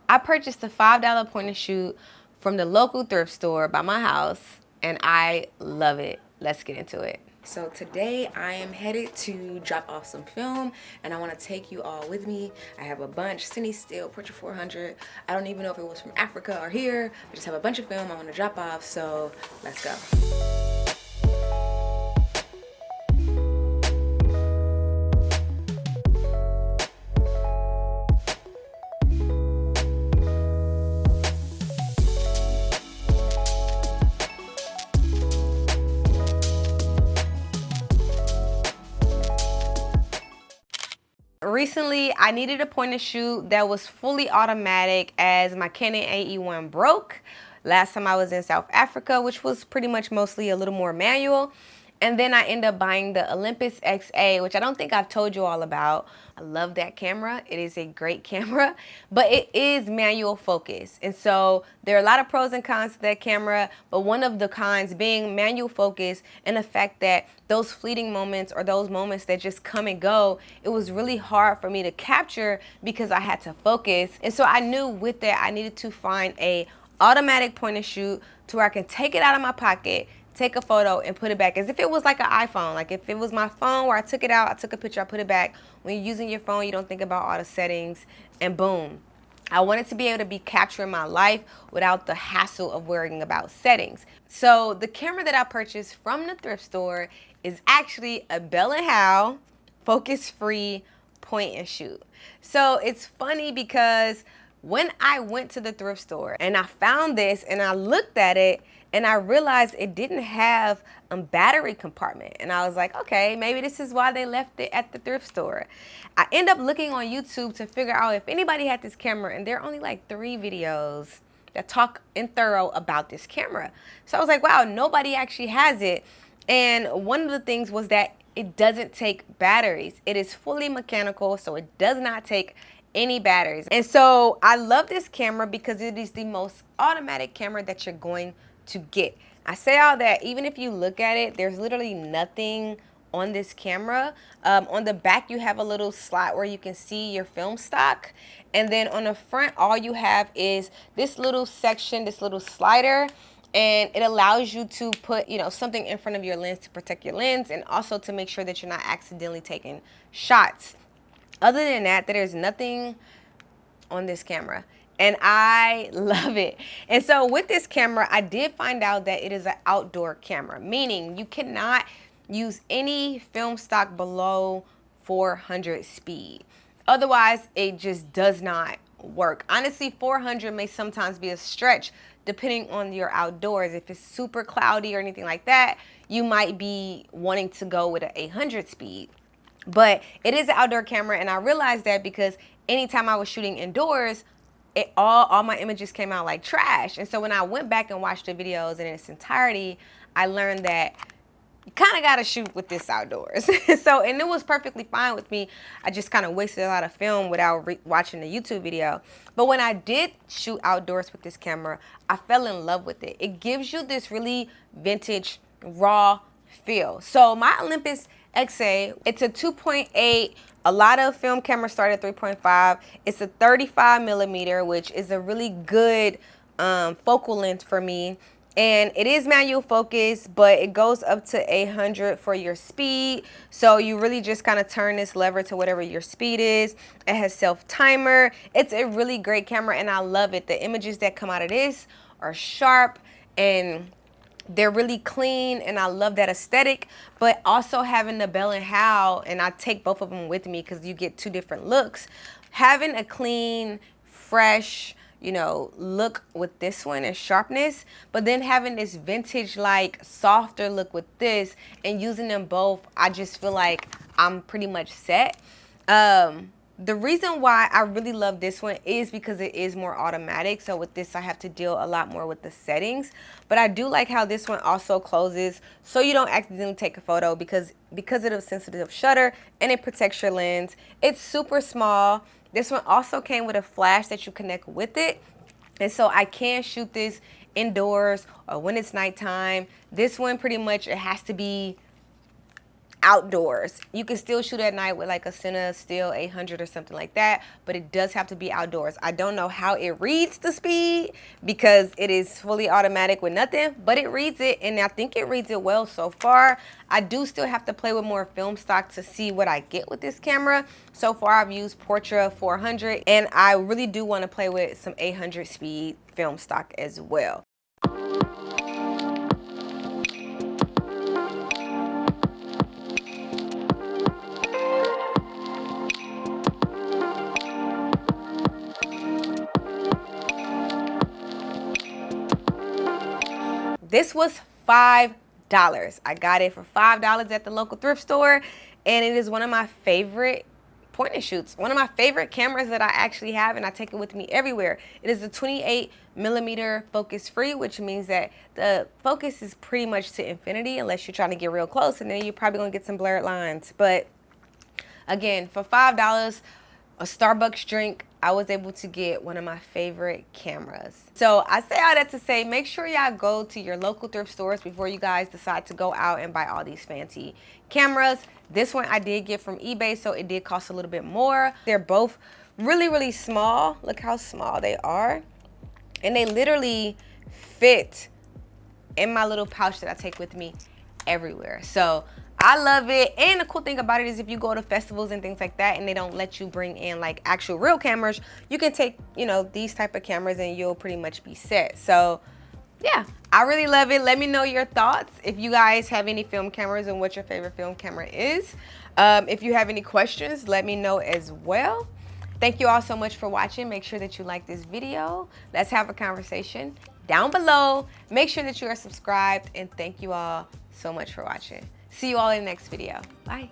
I purchased a $5 point and shoot from the local thrift store by my house, and I love it. Let's get into it. So today I am headed to drop off some film, and I want to take you all with me. I have a bunch, Cine Still, Portrait 400. I don't even know if it was from Africa or here. I just have a bunch of film I want to drop off, so let's go. Recently, I needed a point and shoot that was fully automatic as my Canon AE1 broke last time I was in South Africa, which was pretty much mostly a little more manual. And then I ended up buying the Olympus XA, which I don't think I've told you all about. I love that camera. It is a great camera, but it is manual focus. And so there are a lot of pros and cons to that camera, but one of the cons being manual focus and the fact that those fleeting moments or those moments that just come and go, it was really hard for me to capture because I had to focus. And so I knew with that I needed to find a automatic point and shoot to where I can take it out of my pocket, take a photo, and put it back as if it was like an iPhone. Like if it was my phone where I took it out, I took a picture, I put it back. When you're using your phone, you don't think about all the settings, and boom. I wanted to be able to be capturing my life without the hassle of worrying about settings. So the camera that I purchased from the thrift store is actually a Bell Howell Focus free point and shoot. So it's funny because when I went to the thrift store and I found this and I looked at it and I realized it didn't have a battery compartment. And I was like, okay, maybe this is why they left it at the thrift store. I end up looking on YouTube to figure out if anybody had this camera, and there are only like 3 videos that talk in thorough about this camera. So I was like, wow, nobody actually has it. And one of the things was that it doesn't take batteries. It is fully mechanical, so it does not take any batteries. And so I love this camera because it is the most automatic camera that you're going to get. I say all that, even if you look at it, there's literally nothing on this camera. On the back, you have a little slot where you can see your film stock. And then on the front, all you have is this little section, this little slider, and it allows you to put, something in front of your lens to protect your lens and also to make sure that you're not accidentally taking shots. Other than that, there's nothing on this camera, and I love it. And so with this camera, I did find out that it is an outdoor camera, meaning you cannot use any film stock below 400 speed. Otherwise, it just does not work. Honestly, 400 may sometimes be a stretch depending on your outdoors. If it's super cloudy or anything like that, you might be wanting to go with an 800 speed. But it is an outdoor camera, and I realized that because anytime I was shooting indoors, all my images came out like trash. And so when I went back and watched the videos in its entirety, I learned that you kind of got to shoot with this outdoors. And it was perfectly fine with me. I just kind of wasted a lot of film without watching the YouTube video. But when I did shoot outdoors with this camera, I fell in love with it. It gives you this really vintage, raw feel. So my Olympus XA, it's a 2.8. A lot of film cameras start at 3.5. It's a 35 millimeter, which is a really good focal length for me. And it is manual focus, but it goes up to 800 for your speed. So you really just kind of turn this lever to whatever your speed is. It has self-timer. It's a really great camera, and I love it. The images that come out of this are sharp, and they're really clean, and I love that aesthetic. But also having the Bell & Howell, and I take both of them with me because you get 2 different looks. Having a clean, fresh, look with this one and sharpness, but then having this vintage, like softer look with this, and using them both, I just feel like I'm pretty much set. The reason why I really love this one is because it is more automatic. So with this, I have to deal a lot more with the settings. But I do like how this one also closes so you don't accidentally take a photo because of the sensitive shutter, and it protects your lens. It's super small. This one also came with a flash that you connect with it. And so I can shoot this indoors or when it's nighttime. This one pretty much, it has to be outdoors. You can still shoot at night with like a Cine Still 800 or something like that, but it does have to be outdoors. I don't know how it reads the speed because it is fully automatic with nothing, but it reads it, and I think it reads it well so far. I do still have to play with more film stock to see what I get with this camera. So far I've used Portra 400, and I really do want to play with some 800 speed film stock as well. This was $5. I got it for $5 at the local thrift store, and it is one of my favorite point and shoots. One of my favorite cameras that I actually have, and I take it with me everywhere. It is a 28mm focus free, which means that the focus is pretty much to infinity unless you're trying to get real close, and then you're probably gonna get some blurred lines. But again, for $5, a Starbucks drink, I was able to get one of my favorite cameras. So I say all that to say, make sure y'all go to your local thrift stores before you guys decide to go out and buy all these fancy cameras. This one I did get from eBay, so it did cost a little bit more. They're both really, really small. Look how small they are. And they literally fit in my little pouch that I take with me everywhere. So I love it. And the cool thing about it is if you go to festivals and things like that and they don't let you bring in like actual real cameras, you can take, you know, these type of cameras and you'll pretty much be set. So yeah, I really love it. Let me know your thoughts. If you guys have any film cameras and what your favorite film camera is. If you have any questions, let me know as well. Thank you all so much for watching. Make sure that you like this video. Let's have a conversation down below. Make sure that you are subscribed, and thank you all so much for watching. See you all in the next video. Bye.